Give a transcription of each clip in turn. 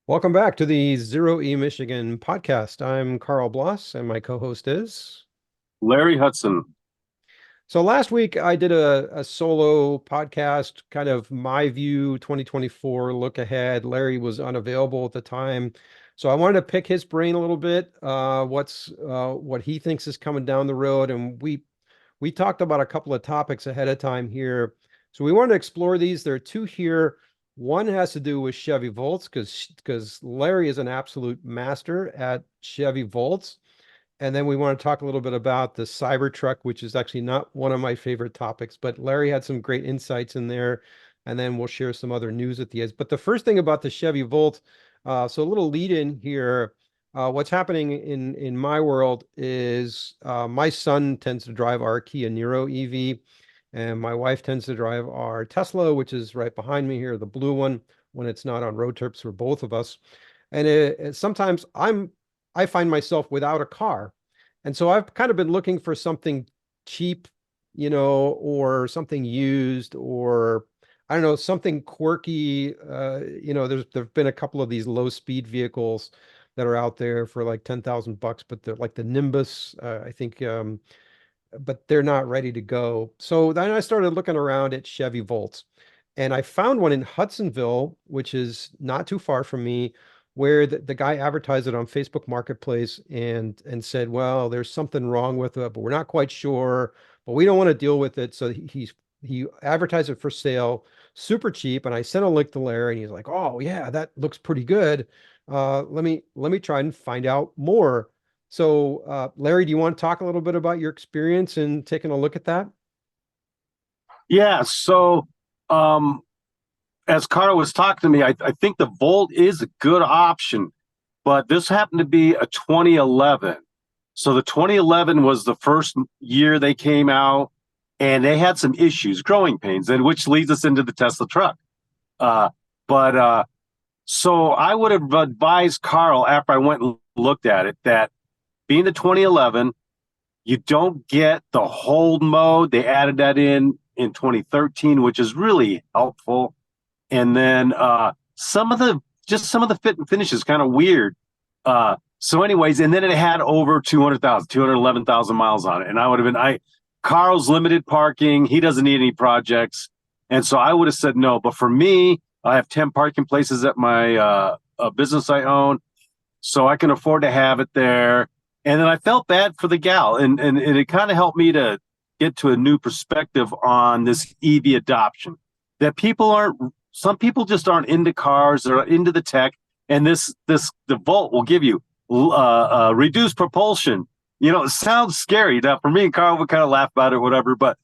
Welcome back to the Zero E Michigan podcast. I'm Karl Bloss, and my co-host is. Larry Hudson. So last week I did a solo podcast, kind of my view 2024 look ahead. Larry was unavailable at the time, so I wanted to pick his brain a little bit. What he thinks is coming down the road, and we talked about a couple of topics ahead of time here. So we wanted to explore these. There are two here. One has to do with Chevy Volts because Larry is an absolute master at Chevy Volts. And then we want to talk a little bit about the Cybertruck, which is actually not one of my favorite topics, but Larry had some great insights in there. And then we'll share some other news at the end. But the first thing about the Chevy Volt, so a little lead in here. What's happening in my world is my son tends to drive our Kia Niro EV, and my wife tends to drive our Tesla, which is right behind me here, the blue one, when it's not on road trips for both of us. And sometimes I find myself without a car. And so I've kind of been looking for something cheap, or something used, or I don't know, something quirky. There've been a couple of these low speed vehicles that are out there for like 10,000 bucks, but they're like the Nimbus, I think, but they're not ready to go. So then I started looking around at Chevy Volts, and I found one in Hudsonville, which is not too far from me, where the guy advertised it on Facebook Marketplace and said, well, there's something wrong with it, but we're not quite sure, but we don't want to deal with it. So he advertised it for sale, super cheap. And I sent a link to Larry, and he's like, oh yeah, that looks pretty good. Let me try and find out more. So, Larry, do you want to talk a little bit about your experience in taking a look at that? Yeah, so um, as Karl was talking to me, I think the Volt is a good option, but this happened to be a 2011. So the 2011 was the first year they came out, and they had some issues, growing pains, and which leads us into the Tesla truck. Uh, but so I would have advised Karl after I went and looked at it that being the 2011, you don't get the hold mode. They added that in 2013, which is really helpful. And then some of the fit and finish is kind of weird. So, anyways, and then it had over 211,000 miles on it, and I would have been Karl's limited parking. He doesn't need any projects, and so I would have said no. But for me, I have 10 parking places at my business I own, so I can afford to have it there. And then I felt bad for the gal, and it kind of helped me to get to a new perspective on this EV adoption. That people aren't, some people just aren't into cars or into the tech, and the Volt will give you reduced propulsion. It sounds scary. Now, for me and Karl, we kind of laugh about it, whatever. But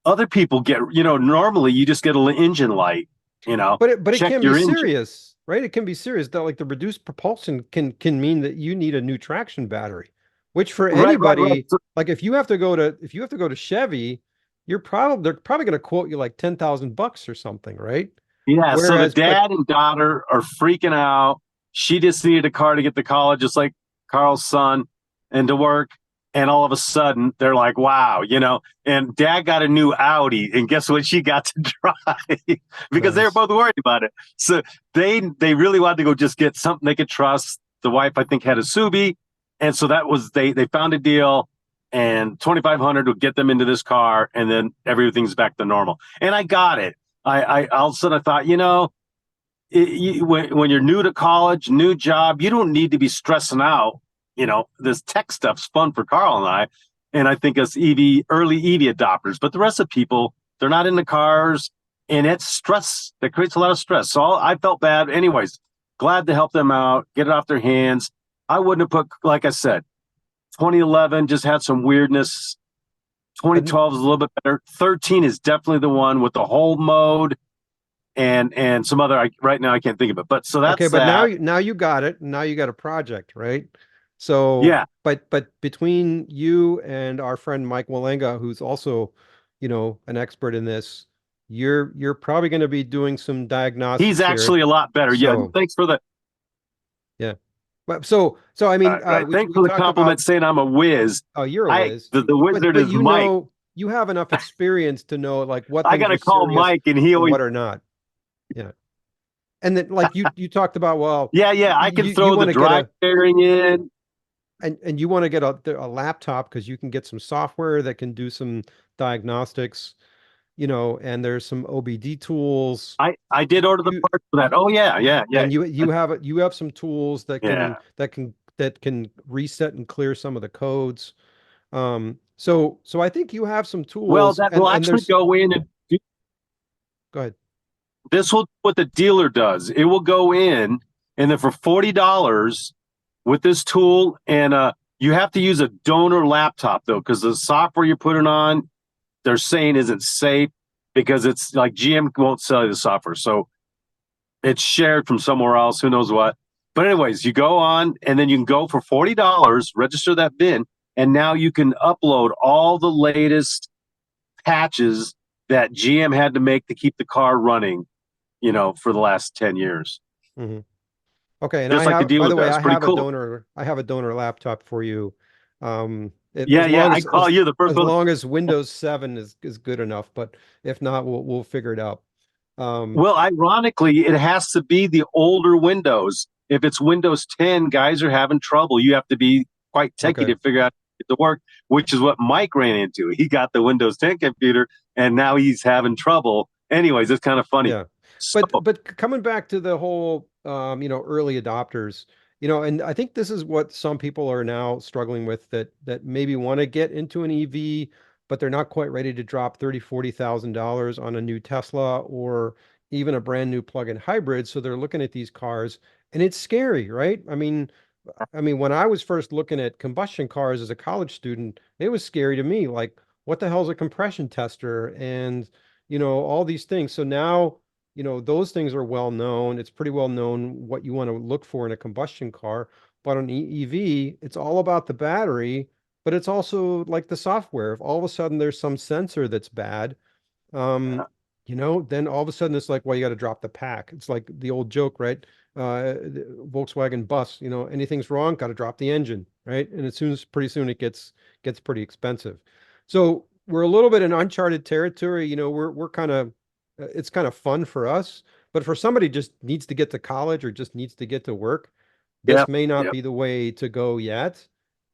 other people get, normally you just get an engine light. But it Check can be your engine. serious, right? It can be serious. That like the reduced propulsion can mean that you need a new traction battery, which for Right, right, right. anybody, like if you have to go to Chevy, they're probably going to quote you like 10,000 bucks or something, right? Yeah, so the Whereas, but dad and daughter are freaking out. She just needed a car to get to college, just like Karl's son, and to work. And all of a sudden, they're like, wow, And dad got a new Audi, and guess what she got to drive? Because they were nice. both worried about it. So they really wanted to go just get something they could trust. The wife, I think, had a Subi. And so that was they found a deal, and 2,500 would get them into this car, and then everything's back to normal. And I got it. I all of a sudden I thought, when you're new to college, new job, you don't need to be stressing out. This tech stuff's fun for Karl and I think us early EV adopters. But the rest of people, they're not into cars, and it's stress that creates a lot of stress. So I felt bad. Anyways, glad to help them out, get it off their hands. I wouldn't have put, like I said, 2011 just had some weirdness. But 2012 is a little bit better. 13 is definitely the one with the hold mode and some other. Right now I can't think of it, but so okay, that's but now that. now you got it. Now you got a project, right? So, Yeah, but between you and our friend Mike Walenga, who's also, an expert in this, you're probably going to be doing some he's diagnostics here. actually a lot better. Yeah, So, thanks for the yeah. But so I mean, thanks we for the talked compliment about, saying I'm a whiz. oh, you're a I whiz, the wizard but is Mike. you have enough experience to know like what I things got are to call serious Mike, and he and always what are not. Yeah. And then like you talked about, well, Yeah, yeah, I can you throw the want to get drive a bearing in. and you want to get a laptop because you can get some software that can do some diagnostics, and there's some OBD tools. I did order the You parts for that. Oh yeah, yeah, yeah, and you have some tools that can yeah. reset and clear some of the codes. So I think you have some Well, tools that will and actually there's go in and do, go ahead. this will what the dealer does. It will go in and then for $40 with this tool and you have to use a donor laptop though because the software you're putting on they're saying isn't safe because it's like GM won't sell you the software. So it's shared from somewhere else, who knows what. But anyways, you go on and then you can go for $40, register that VIN, and now you can upload all the latest patches that GM had to make to keep the car running, for the last 10 years. Hmm. Okay, and Just like the by dealer the way, does. Pretty cool. I have a donor laptop for you. Yeah, As yeah. long I call you the first as one. long as Windows 7 is good enough, but if not, we'll figure it out. Um, Well, ironically, it has to be the older Windows. If it's Windows 10, guys are having trouble. You have to be quite techy okay. to figure out it to work, which is what Mike ran into. He got the Windows 10 computer and now he's having trouble. Anyways, it's kind of funny. Yeah. So, But coming back to the whole early adopters, and I think this is what some people are now struggling with that maybe want to get into an EV, but they're not quite ready to drop 30, $40,000 on a new Tesla or even a brand new plug-in hybrid. So they're looking at these cars and it's scary, right? I mean, when I was first looking at combustion cars as a college student, it was scary to me. Like, what the hell's a compression tester? And all these things. So now, those things are well known. It's pretty well known what you want to look for in a combustion car. But on EV, it's all about the battery, but it's also like the software. If all of a sudden there's some sensor that's bad, um, then all of a sudden it's like, well, you got to drop the pack. It's like the old joke, right? The Volkswagen bus, anything's wrong, got to drop the engine, right? And pretty soon it gets pretty expensive. So we're a little bit in uncharted territory. We're kind of it's kind of fun for us, but for somebody just needs to get to college or just needs to get to work, yeah, this may not yeah. be the way to go yet.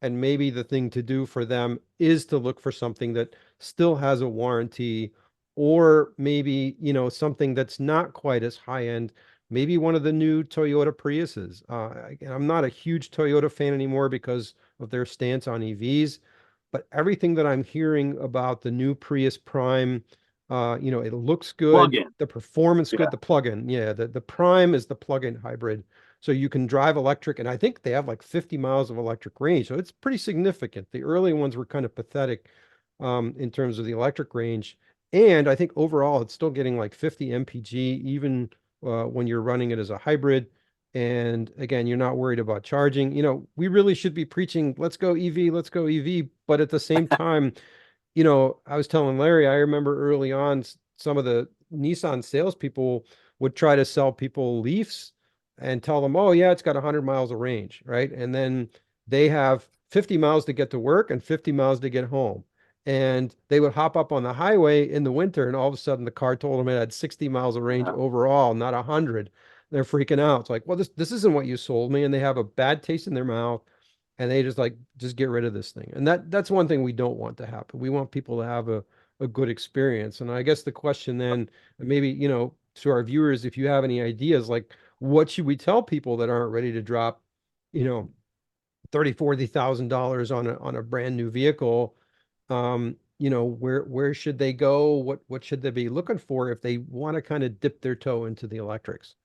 And maybe the thing to do for them is to look for something that still has a warranty, or maybe, something that's not quite as high end, maybe one of the new Toyota Priuses. Again, I'm not a huge Toyota fan anymore because of their stance on EVs, but everything that I'm hearing about the new Prius Prime, it looks Plug good, in. the performance Yeah. good, the plug-in, yeah, the Prime is the plug-in hybrid. So you can drive electric, and I think they have like 50 miles of electric range. So it's pretty significant. The early ones were kind of pathetic in terms of the electric range. And I think overall it's still getting like 50 mpg, even when you're running it as a hybrid. And again, you're not worried about charging. We really should be preaching, let's go EV, let's go EV. But at the same time, I was telling Larry, I remember early on, some of the Nissan salespeople would try to sell people Leafs and tell them, oh, yeah, it's got 100 miles of range, right? And then they have 50 miles to get to work and 50 miles to get home. And they would hop up on the highway in the winter, and all of a sudden the car told them it had 60 miles of range overall, not 100. They're freaking out. It's like, well, this isn't what you sold me. And they have a bad taste in their mouth and they just get rid of this thing. And that's one thing we don't want to happen. We want people to have a good experience. And I guess the question then, maybe, to our viewers, if you have any ideas, like what should we tell people that aren't ready to drop, you know, 30, $40,000 on a brand new vehicle? Where should they go? What should they be looking for if they want to kind of dip their toe into the electrics?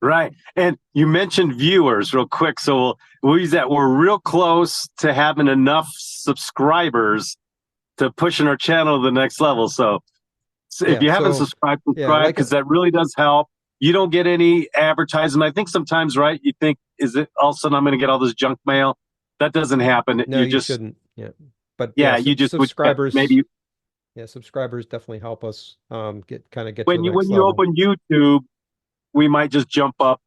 Right. And you mentioned viewers real quick. So we'll use that. We're real close to having enough subscribers to pushing our channel to the next level. So if Yeah. you haven't So subscribed, yeah, subscribe because that really does help. You don't get any advertisement. I think sometimes, right? You think, is it all of a sudden I'm going to get all this junk mail? That doesn't happen. no, You you just, shouldn't. Yeah. But yeah, yeah, you just would subscribers, maybe yeah, subscribers definitely help us get to when the you next when you level. open YouTube, we might just jump up.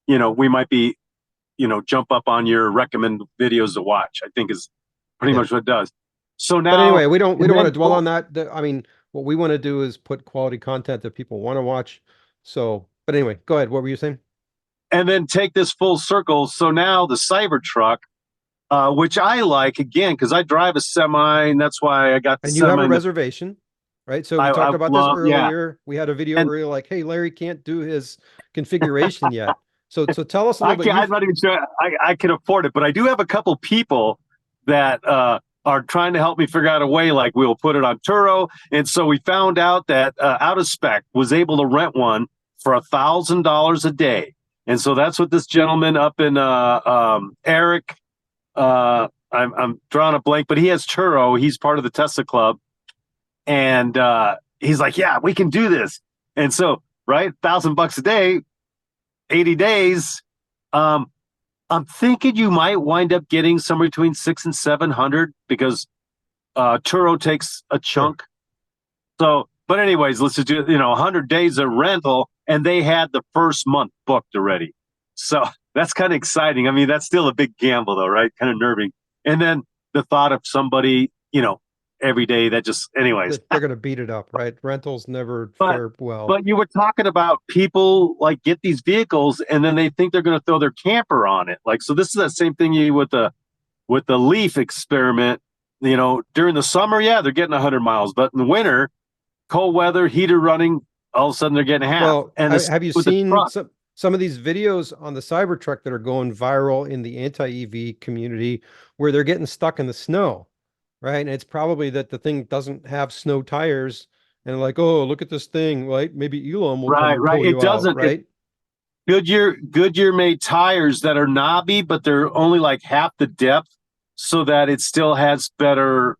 We might be jump up on your recommend videos to watch. I think is pretty Yeah. much what it does. So But now, anyway, we don't and want to then dwell on that. I mean, what we want to do is put quality content that people want to watch. So, But anyway, go ahead. What were you saying? And then take this full circle. So now the Cybertruck, which I like again because I drive a semi, and that's why I got the And you have semi. a reservation, right? So we I talked about this love, yeah, earlier. We had a video and earlier, like, hey, Larry can't do his configuration yet. So tell us a little I bit. can't. I'm You've not even sure I can afford it, but I do have a couple people that are trying to help me figure out a way. Like we'll put it on Turo, and so we found out that Out of Spec was able to rent one for $1,000 a day, and so that's what this gentleman up in Eric. I'm drawing a blank, but he has Turo. He's part of the Tesla Club, and he's like, "Yeah, we can do this." And so, right, $1,000 a day, 80 days. Um, I'm thinking you might wind up getting somewhere between 600 and 700 because Turo takes a sure. chunk. So, but anyways, let's just do 100 days of rental, and they had the first month booked already. So that's kind of exciting. I mean, that's still a big gamble, though, right? Kind of nerving. And then the thought of somebody, every day that just, anyways. They're going to beat it up, right? Rentals never But fare well. but you were talking about people like get these vehicles and then they think they're going to throw their camper on it. Like so, this is that same thing you with the Leaf experiment. During the summer, yeah, they're getting 100 miles, but in the winter, cold weather, heater running, all of a sudden they're getting half. Well, And this have you with the seen truck, some of these videos on the Cybertruck that are going viral in the anti-EV community where they're getting stuck in the snow, right? And it's probably that the thing doesn't have snow tires and like, oh, look at this thing, right? Maybe Elon will come right, and right. pull It you out, doesn't. It right? Goodyear made tires that are knobby, but they're only like half the depth, so that it still has better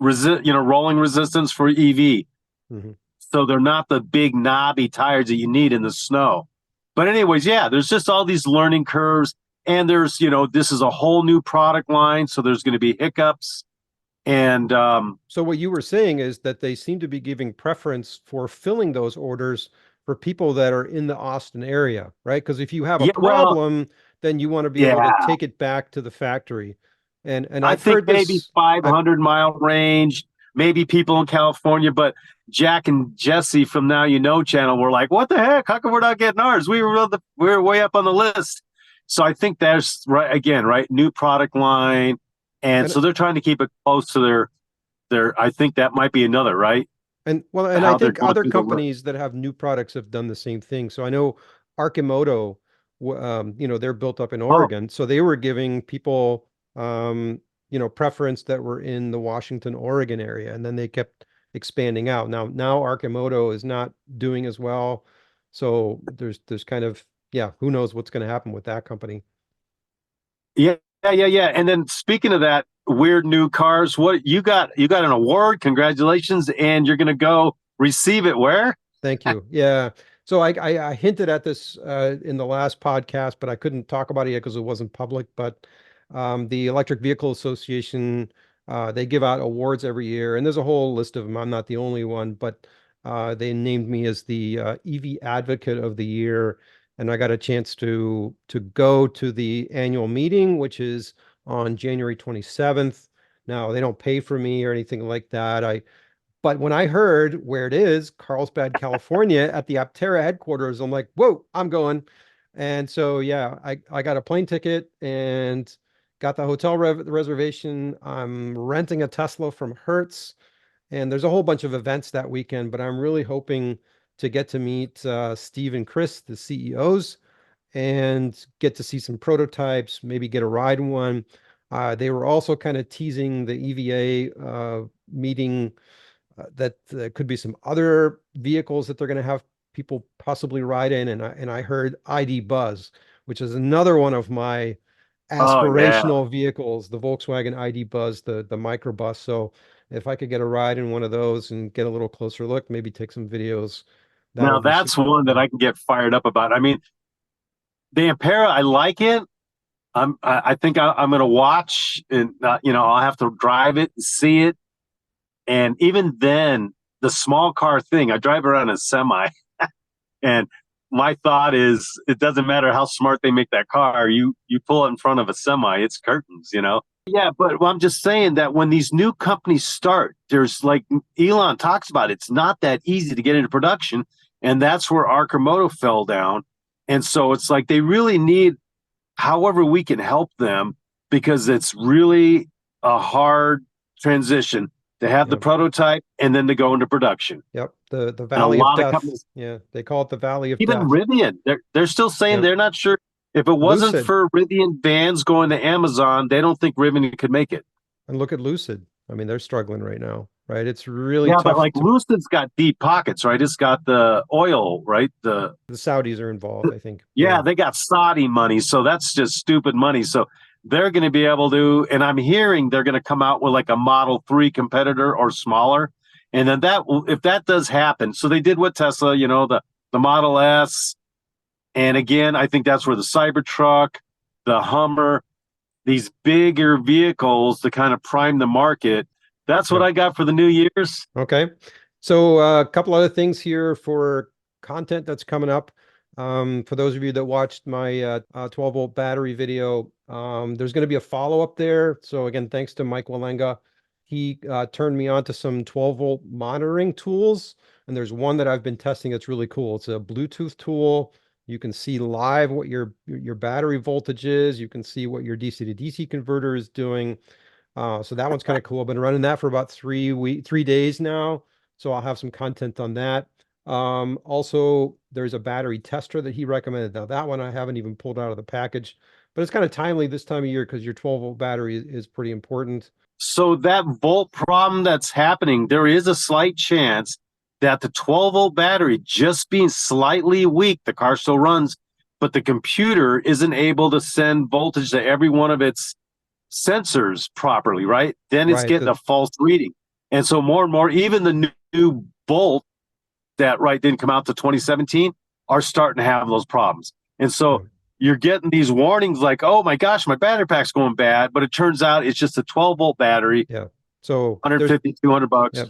rolling resistance for EV. Mhm. So they're not the big knobby tires that you need in the snow. But anyways, yeah, there's just all these learning curves, and this is a whole new product line, so there's going to be hiccups, and So what you were saying is that they seem to be giving preference for filling those orders for people that are in the Austin area, right? Because if you have a yeah, well, problem, then you want to be able to yeah, take it back to the factory. And I I've think heard maybe this. I 500-mile range, maybe people in California, but Jack and Jesse from Now You Know channel were like, "What the heck? How come we're not getting ours? We were way up on the list." So I think there's right again, right, new product line, and and so they're trying to keep it close to their. I think that might be another right and I how they're think going other through the list. companies that have new products have done the same thing. So I know Arcimoto, they're built up in Oh, Oregon, so they were giving people, um, preference that were in the Washington, Oregon area, and then they kept expanding out. Now Arcimoto is not doing as well, so there's kind of, yeah, who knows what's going to happen with that company. yeah, yeah. And then speaking of that, weird new cars. What you got? You got an award. Congratulations! And you're going to go receive it where? Thank you. Yeah. So I hinted at this in the last podcast, but I couldn't talk about it yet because it wasn't public. But the Electric Vehicle Association, they give out awards every year, and there's a whole list of them. I'm not the only one, but they named me as the EV Advocate of the Year, and I got a chance to go to the annual meeting, which is on January 27th. Now, they don't pay for me or anything like that. But when I heard where it is, Carlsbad, California, at the Aptera headquarters, I'm like, whoa, I'm going. And so, yeah, I got a plane ticket and got the hotel reservation. I'm renting a Tesla from Hertz. And there's a whole bunch of events that weekend, but I'm really hoping to get to meet Steve and Chris, the CEOs, and get to see some prototypes, maybe get a ride in one. They were also kind of teasing the EVA meeting that there could be some other vehicles that they're going to have people possibly ride in, and I heard ID Buzz, which is another one of my Oh yeah. aspirational vehicles, the Volkswagen ID Buzz, the microbus. So if I could get a ride in one of those and get a little closer look, maybe take some videos, that Now would be super that's one that cool. I can get fired up about. I mean, the Ampera, I like it. I think I'm going to watch, and I'll have to drive it and see it. And even then, the small car thing, I drive around a semi, and my thought is, it doesn't matter how smart they make that car. You pull it in front of a semi, it's curtains. Yeah, but I'm just saying that when these new companies start, there's like Elon talks about, it's not that easy to get into production. and that's where Arcimoto fell down. And so it's like they really need, however we can help them, because it's really a hard transition to have the Yep. prototype and then to go into production. Yep. The And a Valley of lot of Death. companies, Yeah, they call it the Valley of even Death. Rivian, they're still saying Yep. they're not sure. If it wasn't Lucid. for Rivian vans going to Amazon, they don't think Rivian could make it. And look at Lucid. I mean, they're struggling right now, right? It's really Yeah, but tough like to Lucid's got deep pockets, right? It's got the oil, right? the Saudis are involved, I think. Yeah, Yeah. they got Saudi money, so that's just stupid money. So they're going to be able to, and I'm hearing they're going to come out with like a Model 3 competitor or smaller. And then that, if that does happen, so they did with Tesla, the Model S. And again, I think that's where the Cybertruck, the Hummer, these bigger vehicles to kind of prime the market. That's what Yep. I got for the New Year's. Okay. So a couple other things here for content that's coming up. For those of you that watched my 12-volt battery video, there's going to be a follow-up there. So again, thanks to Mike Walenga. He turned me on to some 12-volt monitoring tools. And there's one that I've been testing that's really cool. It's a Bluetooth tool. You can see live what your battery voltage is. You can see what your DC to DC converter is doing. So that one's kind of cool. I've been running that for about 3 days now. So I'll have some content on that. Also, there's a battery tester that he recommended. Now that one I haven't even pulled out of the package, but it's kind of timely this time of year because your 12-volt battery is pretty important. So that volt problem that's happening, there is a slight chance that the 12-volt battery just being slightly weak, the car still runs, but the computer isn't able to send voltage to every one of its sensors properly, right? Then it's Right. getting a false reading. And so more and more, even the new Bolt that didn't come out to 2017 are starting to have those problems. And so you're getting these warnings like, oh my gosh, my battery pack's going bad, but it turns out it's just a 12-volt battery. Yeah. So 150, $200. Yeah.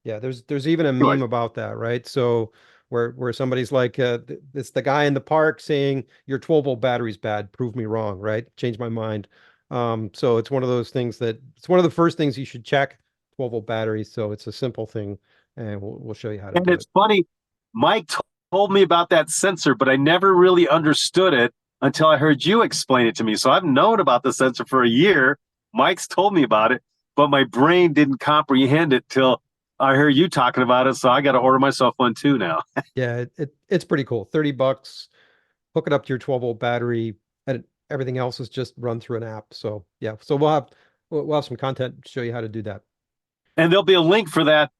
Yeah, there's even a Anyway, meme about that, right? So where somebody's like, it's the guy in the park saying your 12-volt battery's bad, prove me wrong, right? Change my mind. So it's one of those things that it's one of the first things you should check, 12-volt batteries. So it's a simple thing, and we'll show you how to and do it's it. funny, Mike told me about that sensor, but I never really understood it until I heard you explain it to me. So I've known about the sensor for a year. Mike's told me about it, but my brain didn't comprehend it till I heard you talking about it. So I got to order myself one too now. Yeah, it's pretty cool. $30, hook it up to your 12-volt battery, and everything else is just run through an app. So yeah, so we'll have some content to show you how to do that. And there'll be a link for that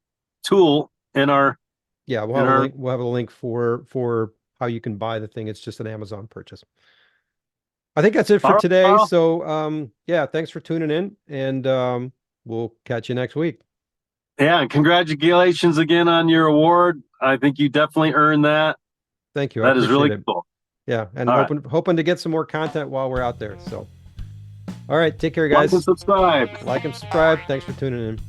tool in our Yeah, we'll in have a our link. We'll have a link for how you can buy the thing. It's just an Amazon purchase. I think that's it for all right, today. Karl. So yeah, thanks for tuning in, and we'll catch you next week. Yeah, and congratulations again on your award. I think you definitely earned that. Thank you. I That is appreciate really it. cool. Yeah, and All right. hoping to get some more content while we're out there. So all right, take care, Like and guys. subscribe. Like and subscribe. Thanks for tuning in.